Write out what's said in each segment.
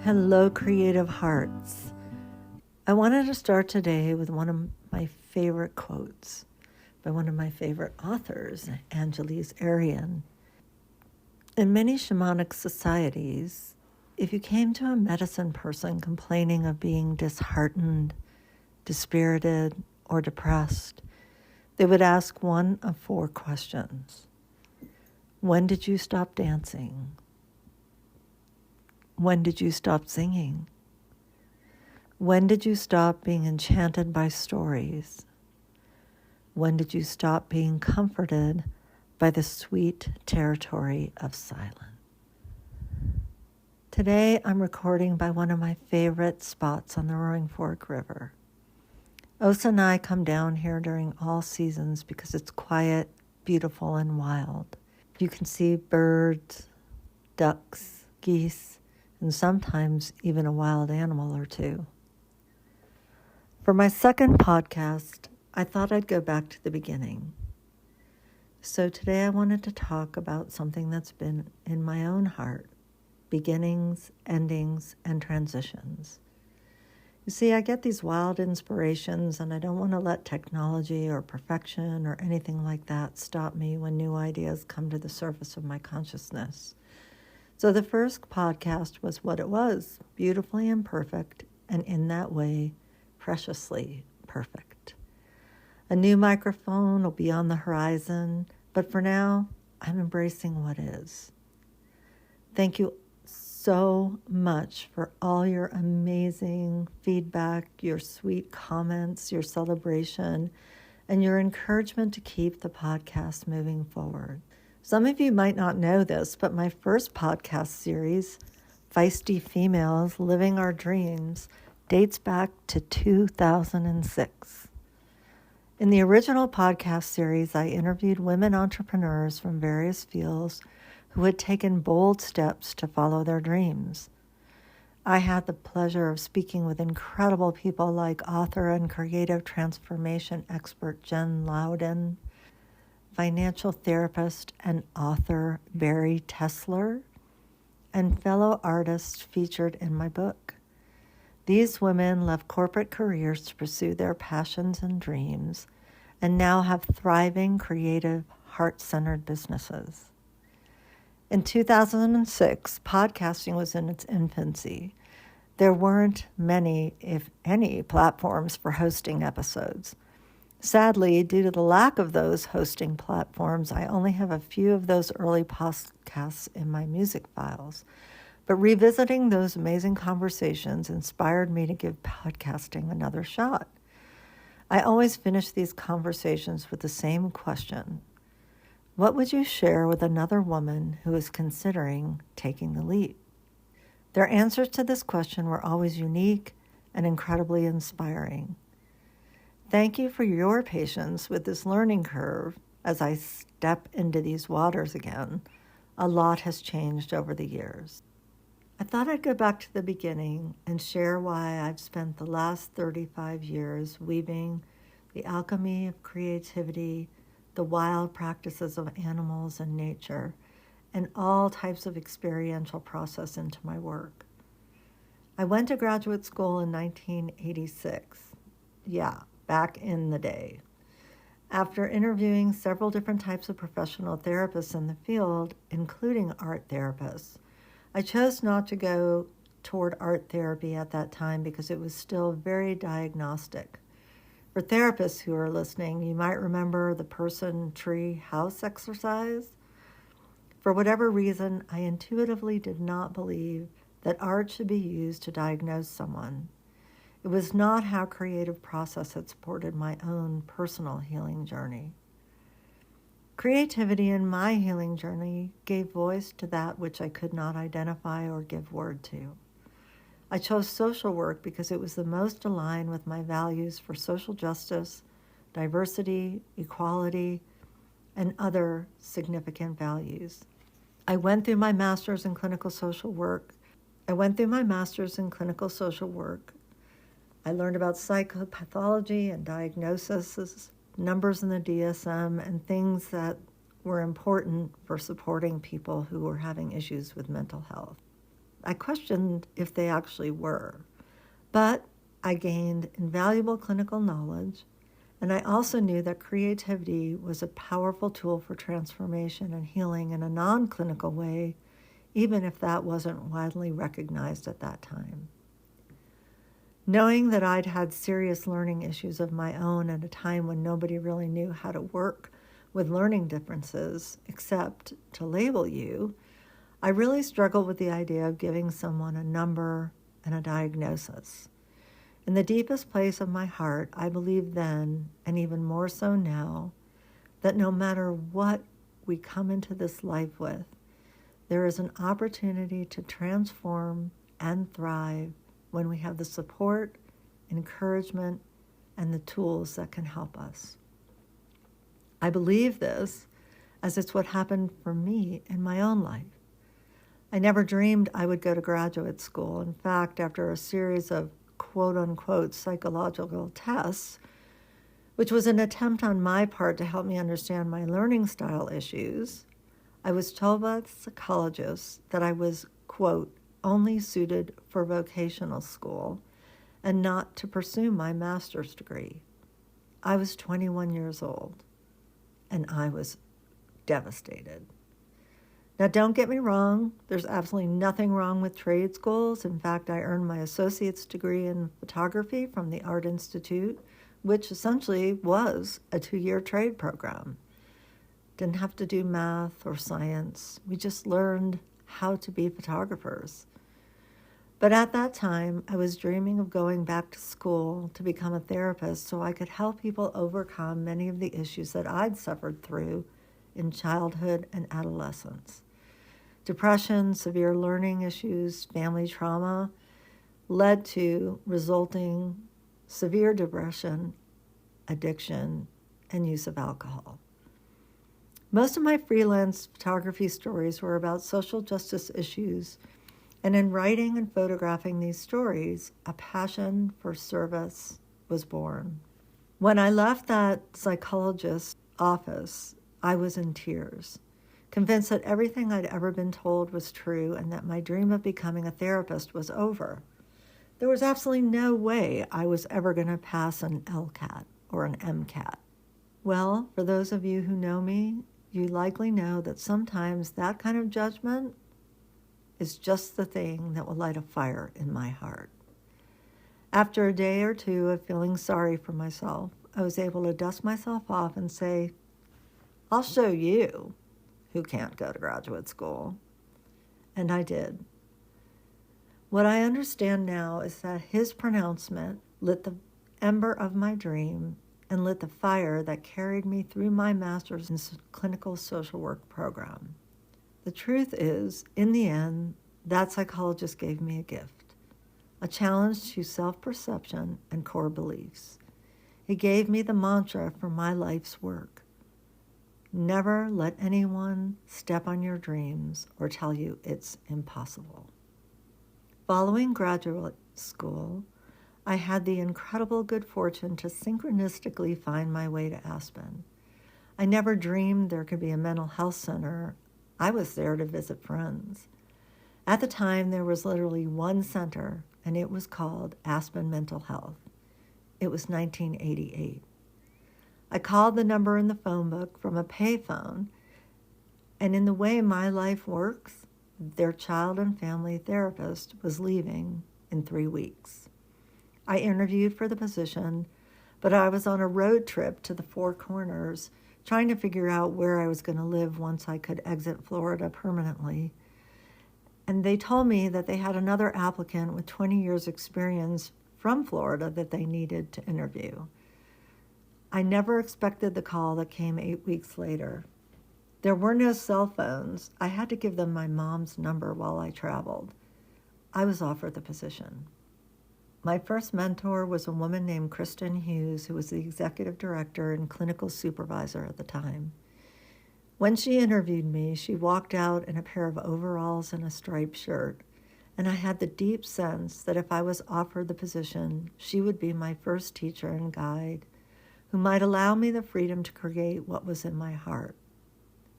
Hello, creative hearts. I wanted to start today with one of my favorite quotes by one of my favorite authors, Angeles Arian. In many shamanic societies, if you came to a medicine person complaining of being disheartened, dispirited, or depressed, they would ask one of 4 questions. When did you stop dancing? When did you stop singing? When did you stop being enchanted by stories? When did you stop being comforted by the sweet territory of silence? Today, I'm recording by one of my favorite spots on the Roaring Fork River. Osa and I come down here during all seasons because it's quiet, beautiful, and wild. You can see birds, ducks, geese, and sometimes even a wild animal or two. For my second podcast, I thought I'd go back to the beginning. So today I wanted to talk about something that's been in my own heart, beginnings, endings, and transitions. You see, I get these wild inspirations, and I don't want to let technology or perfection or anything like that stop me when new ideas come to the surface of my consciousness. So the first podcast was what it was, beautifully imperfect, and in that way, preciously perfect. A new microphone will be on the horizon, but for now, I'm embracing what is. Thank you so much for all your amazing feedback, your sweet comments, your celebration, and your encouragement to keep the podcast moving forward. Some of you might not know this, but my first podcast series, Feisty Females Living Our Dreams, dates back to 2006. In the original podcast series, I interviewed women entrepreneurs from various fields who had taken bold steps to follow their dreams. I had the pleasure of speaking with incredible people like author and creative transformation expert Jen Loudon, financial therapist and author Barry Tesler, and fellow artists featured in my book. These women left corporate careers to pursue their passions and dreams and now have thriving, creative, heart-centered businesses. In 2006, podcasting was in its infancy. There weren't many, if any, platforms for hosting episodes. Sadly, due to the lack of those hosting platforms, I only have a few of those early podcasts in my music files. But revisiting those amazing conversations inspired me to give podcasting another shot. I always finish these conversations with the same question. What would you share with another woman who is considering taking the leap? Their answers to this question were always unique and incredibly inspiring. Thank you for your patience with this learning curve as I step into these waters again. A lot has changed over the years. I thought I'd go back to the beginning and share why I've spent the last 35 years weaving the alchemy of creativity, the wild practices of animals and nature, and all types of experiential process into my work. I went to graduate school in 1986. Yeah, back in the day. After interviewing several different types of professional therapists in the field, including art therapists, I chose not to go toward art therapy at that time because it was still very diagnostic. For therapists who are listening, you might remember the person, tree, house exercise. For whatever reason, I intuitively did not believe that art should be used to diagnose someone. It was not how creative process had supported my own personal healing journey. Creativity in my healing journey gave voice to that which I could not identify or give word to. I chose social work because it was the most aligned with my values for social justice, diversity, equality, and other significant values. I went through my master's in clinical social work. I learned about psychopathology and diagnosis, numbers in the DSM, and things that were important for supporting people who were having issues with mental health. I questioned if they actually were. But I gained invaluable clinical knowledge, and I also knew that creativity was a powerful tool for transformation and healing in a non-clinical way, even if that wasn't widely recognized at that time. Knowing that I'd had serious learning issues of my own at a time when nobody really knew how to work with learning differences except to label you, I really struggled with the idea of giving someone a number and a diagnosis. In the deepest place of my heart, I believed then, and even more so now, that no matter what we come into this life with, there is an opportunity to transform and thrive when we have the support, encouragement, and the tools that can help us. I believe this as it's what happened for me in my own life. I never dreamed I would go to graduate school. In fact, after a series of quote-unquote psychological tests, which was an attempt on my part to help me understand my learning style issues, I was told by the psychologist that I was, quote, only suited for vocational school and not to pursue my master's degree. I was 21 years old, and I was devastated. Now, don't get me wrong, there's absolutely nothing wrong with trade schools. In fact, I earned my associate's degree in photography from the Art Institute, which essentially was a 2-year trade program. Didn't have to do math or science. We just learned how to be photographers. But at that time, I was dreaming of going back to school to become a therapist so I could help people overcome many of the issues that I'd suffered through in childhood and adolescence. Depression, severe learning issues, family trauma led to resulting severe depression, addiction, and use of alcohol. Most of my freelance photography stories were about social justice issues, and in writing and photographing these stories, a passion for service was born. When I left that psychologist's office, I was in tears, convinced that everything I'd ever been told was true and that my dream of becoming a therapist was over. There was absolutely no way I was ever going to pass an LCAT or an MCAT. Well, for those of you who know me, you likely know that sometimes that kind of judgment is just the thing that will light a fire in my heart. After a day or two of feeling sorry for myself, I was able to dust myself off and say, I'll show you who can't go to graduate school. And I did. What I understand now is that his pronouncement lit the ember of my dream and lit the fire that carried me through my master's in clinical social work program. The truth is, in the end, that psychologist gave me a gift, a challenge to self-perception and core beliefs. He gave me the mantra for my life's work. Never let anyone step on your dreams or tell you it's impossible. Following graduate school, I had the incredible good fortune to synchronistically find my way to Aspen. I never dreamed there could be a mental health center. I was there to visit friends. At the time, there was literally one center, and it was called Aspen Mental Health. It was 1988. I called the number in the phone book from a payphone, and in the way my life works, their child and family therapist was leaving in 3 weeks. I interviewed for the position, but I was on a road trip to the Four Corners, trying to figure out where I was going to live once I could exit Florida permanently. And they told me that they had another applicant with 20 years experience from Florida that they needed to interview. I never expected the call that came 8 weeks later. There were no cell phones. I had to give them my mom's number while I traveled. I was offered the position. My first mentor was a woman named Kristen Hughes, who was the executive director and clinical supervisor at the time. When she interviewed me, she walked out in a pair of overalls and a striped shirt, and I had the deep sense that if I was offered the position, she would be my first teacher and guide, who might allow me the freedom to create what was in my heart.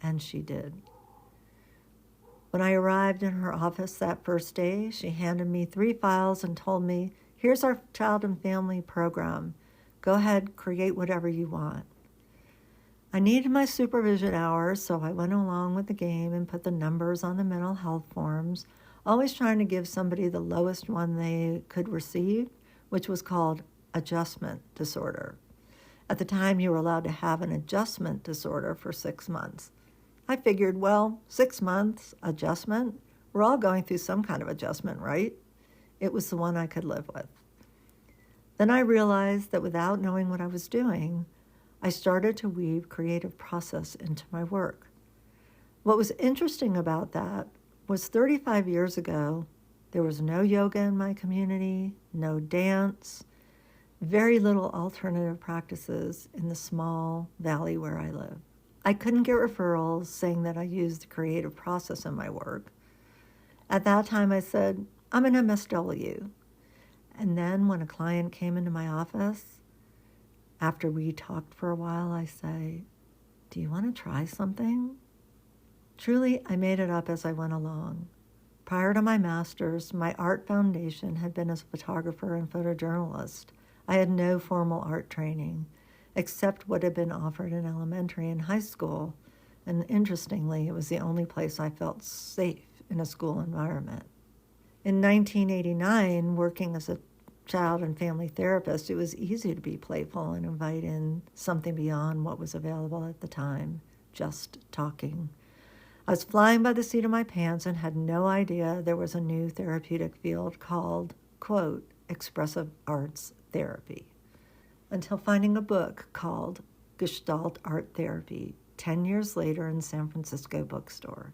And she did. When I arrived in her office that first day, she handed me 3 files and told me, "Here's our child and family program. Go ahead, create whatever you want." I needed my supervision hours, so I went along with the game and put the numbers on the mental health forms, always trying to give somebody the lowest one they could receive, which was called adjustment disorder. At the time, you were allowed to have an adjustment disorder for 6 months. I figured, well, 6 months, adjustment, we're all going through some kind of adjustment, right? It was the one I could live with. Then I realized that without knowing what I was doing, I started to weave creative process into my work. What was interesting about that was 35 years ago, there was no yoga in my community, no dance, very little alternative practices in the small valley where I live. I couldn't get referrals saying that I used the creative process in my work. At that time, I said, "I'm an MSW." And then when a client came into my office, after we talked for a while, I say, "Do you want to try something?" Truly, I made it up as I went along. Prior to my master's, my art foundation had been as a photographer and photojournalist. I had no formal art training, except what had been offered in elementary and high school, and interestingly, it was the only place I felt safe in a school environment. In 1989, working as a child and family therapist, it was easy to be playful and invite in something beyond what was available at the time, just talking. I was flying by the seat of my pants and had no idea there was a new therapeutic field called, quote, expressive arts therapy, until finding a book called Gestalt Art Therapy 10 years later in San Francisco bookstore.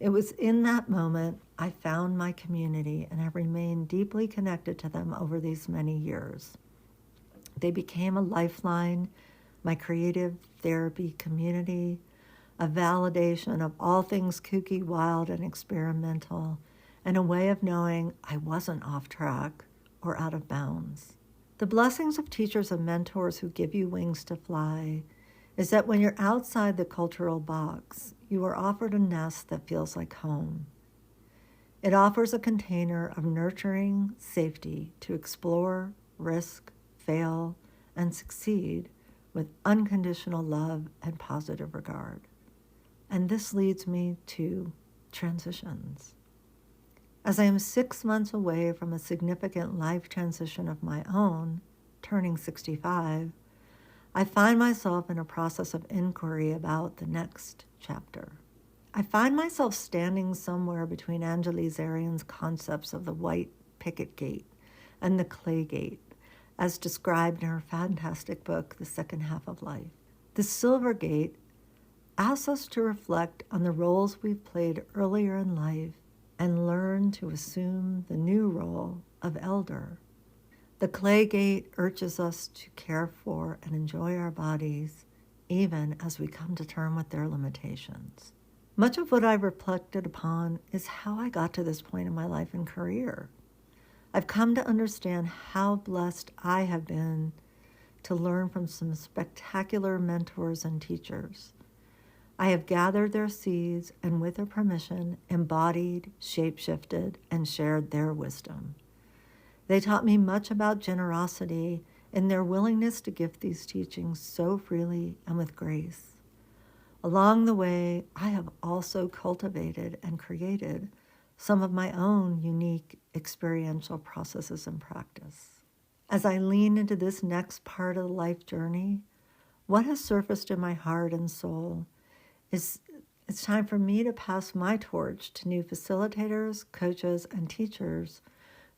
It was in that moment I found my community and have remained deeply connected to them over these many years. They became a lifeline, my creative therapy community, a validation of all things kooky, wild, and experimental, and a way of knowing I wasn't off track or out of bounds. The blessings of teachers and mentors who give you wings to fly is that when you're outside the cultural box, you are offered a nest that feels like home. It offers a container of nurturing safety to explore, risk, fail, and succeed with unconditional love and positive regard. And this leads me to transitions. As I am 6 months away from a significant life transition of my own, turning 65, I find myself in a process of inquiry about the next chapter. I find myself standing somewhere between Angeli Zarian's concepts of the white picket gate and the clay gate, as described in her fantastic book, The Second Half of Life. The silver gate asks us to reflect on the roles we've played earlier in life and learn to assume the new role of elder. The clay gate urges us to care for and enjoy our bodies, even as we come to terms with their limitations. Much of what I've reflected upon is how I got to this point in my life and career. I've come to understand how blessed I have been to learn from some spectacular mentors and teachers. I have gathered their seeds and with their permission, embodied, shape-shifted, and shared their wisdom. They taught me much about generosity in their willingness to give these teachings so freely and with grace. Along the way, I have also cultivated and created some of my own unique experiential processes and practice. As I lean into this next part of the life journey, what has surfaced in my heart and soul is it's time for me to pass my torch to new facilitators, coaches, and teachers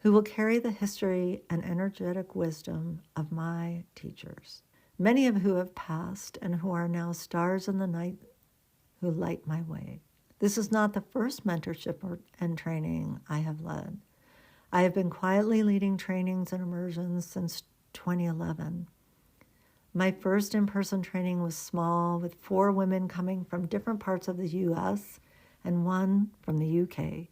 who will carry the history and energetic wisdom of my teachers, many of who have passed and who are now stars in the night who light my way. This is not the first mentorship and training I have led. I have been quietly leading trainings and immersions since 2011. My first in-person training was small, with 4 women coming from different parts of the U.S. and 1 from the U.K.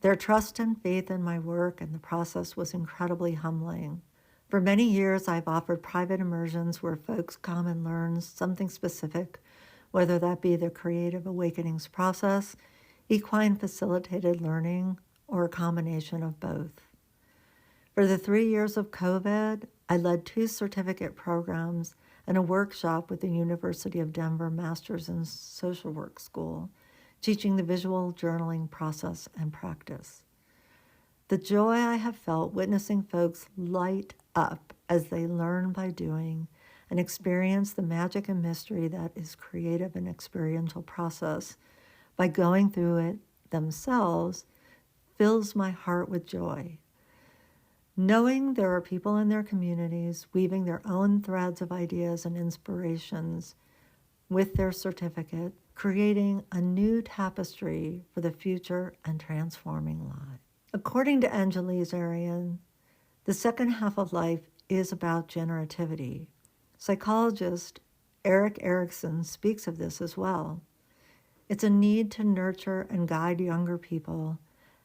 Their trust and faith in my work and the process was incredibly humbling. For many years, I've offered private immersions where folks come and learn something specific, whether that be the creative awakenings process, equine facilitated learning, or a combination of both. For the 3 years of COVID, I led 2 certificate programs and a workshop with the University of Denver Masters in Social Work School, teaching the visual journaling process and practice. The joy I have felt witnessing folks light up as they learn by doing and experience the magic and mystery that is creative and experiential process by going through it themselves fills my heart with joy. Knowing there are people in their communities weaving their own threads of ideas and inspirations with their certificate, creating a new tapestry for the future and transforming lives. According to Angelise Arian, the second half of life is about generativity. Psychologist Erik Erikson speaks of this as well. It's a need to nurture and guide younger people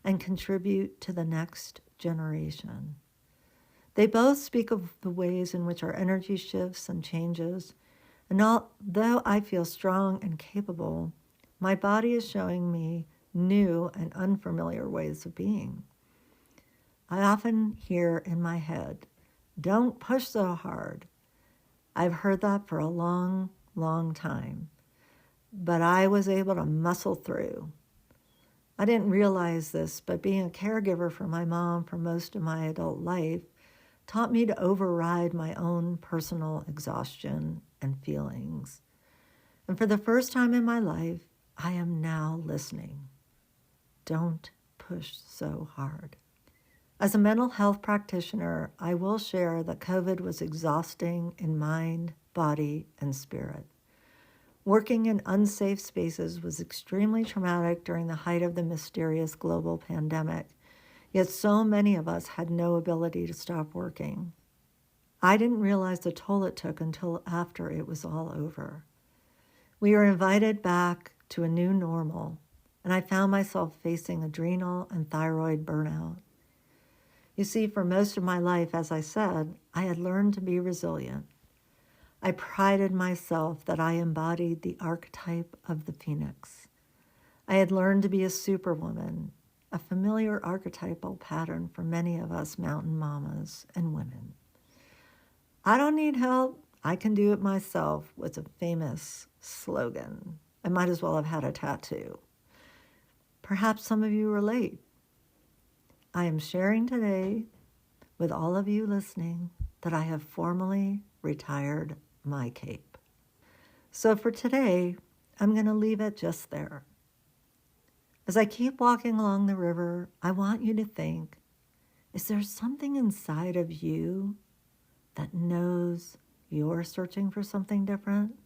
and contribute to the next generation. They both speak of the ways in which our energy shifts and changes, and although I feel strong and capable, my body is showing me new and unfamiliar ways of being. I often hear in my head, "Don't push so hard." I've heard that for a long, long time, but I was able to muscle through. I didn't realize this, but being a caregiver for my mom for most of my adult life taught me to override my own personal exhaustion and feelings. And for the first time in my life, I am now listening. Don't push so hard. As a mental health practitioner, I will share that COVID was exhausting in mind, body, and spirit. Working in unsafe spaces was extremely traumatic during the height of the mysterious global pandemic, yet so many of us had no ability to stop working. I didn't realize the toll it took until after it was all over. We were invited back to a new normal, and I found myself facing adrenal and thyroid burnout. You see, for most of my life, as I said, I had learned to be resilient. I prided myself that I embodied the archetype of the phoenix. I had learned to be a superwoman, a familiar archetypal pattern for many of us mountain mamas and women. "I don't need help, I can do it myself" was a famous slogan. I might as well have had a tattoo. Perhaps some of you relate. I am sharing today with all of you listening that I have formally retired my cape. So for today, I'm going to leave it just there. As I keep walking along the river, I want you to think, is there something inside of you that knows you're searching for something different?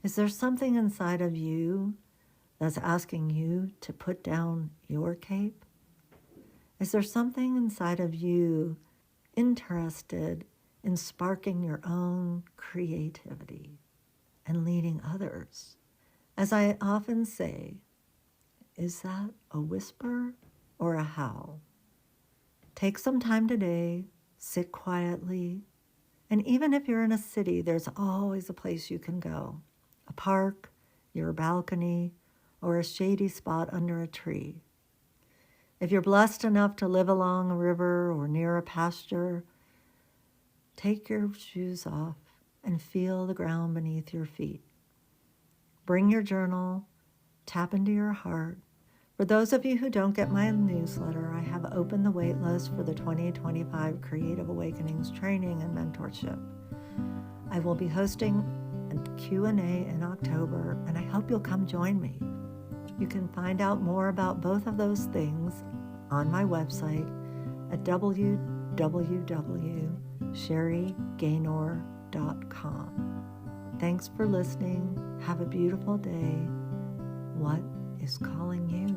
Is there something inside of you that's asking you to put down your cape? Is there something inside of you interested in sparking your own creativity and leading others? As I often say, is that a whisper or a howl? Take some time today, sit quietly, and even if you're in a city, there's always a place you can go. A park, your balcony, or a shady spot under a tree. If you're blessed enough to live along a river or near a pasture, take your shoes off and feel the ground beneath your feet. Bring your journal, tap into your heart. For those of you who don't get my newsletter, I have opened the wait list for the 2025 Creative Awakenings training and mentorship. I will be hosting a Q&A in October, and I hope you'll come join me. You can find out more about both of those things on my website at www.sherrygaynor.com. Thanks for listening. Have a beautiful day. What is calling you?